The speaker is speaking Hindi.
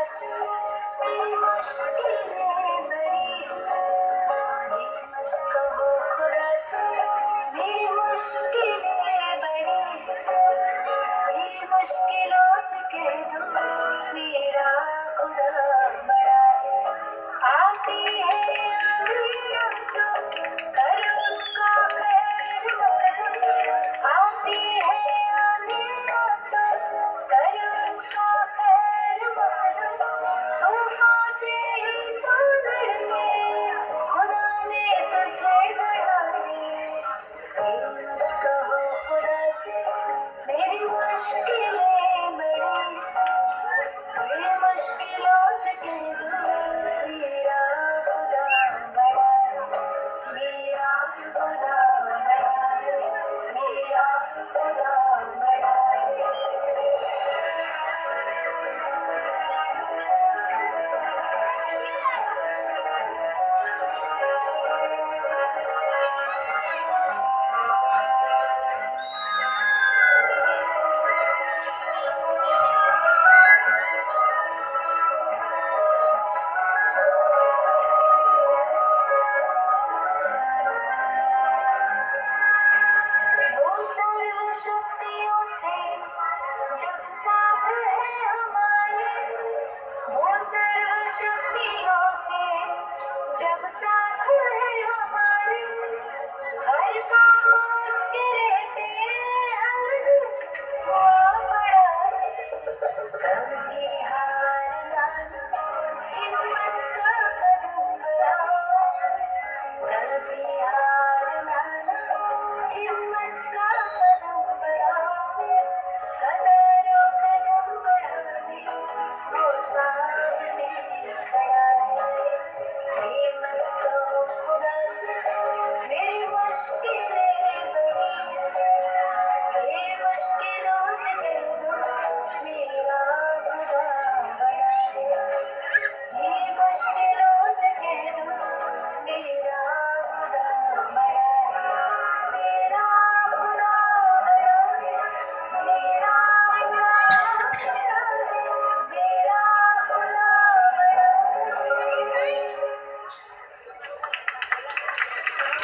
से मेरी मुश्किलें बड़ी हैं। ये मत कहो खुदा से मेरी मुश्किलें बड़ी हैं। ये मुश्किलों से कह दो मेरा खुदा बड़ा है। आती है आंधियाँ तो कर उनका खैर मकदम। आती है आंधियाँ तो कर उनका खैर मकदम। तूफान से ही तो डरते खुदा ने तुझे गढ़ा है। ये मत कहो खुदा से मेरी मुश्किलें बड़ी, ये मुश्किलों से कह दो मेरा खुदा बड़ा है। मेरा खुदा बड़ा है। मेरा खुदा बड़ा है। वो सर्व शक्तियों से जब साथ है हमारे, वो सर्व शक्तियों से जब साथ है हमारे, हर काम उसके रहते हर दिन हुआ पड़ा है। कभी हार जाना हिम्मत का कदम बढ़ाओ। कभी हार जाना हिम्मत का कदम बढ़ाओ। हजारों कदम बढ़ाने वो सामने खड़ा है। ये मत कहो खुदा से मेरी मुश्किलें बड़ी हैं। ये मुश्किलों से कह दो मेरा खुदा बड़ा है। ये मुश्किलों से कह दो मेरा खुदा बड़ा है। मेरा खुदा बड़ा है। मेरा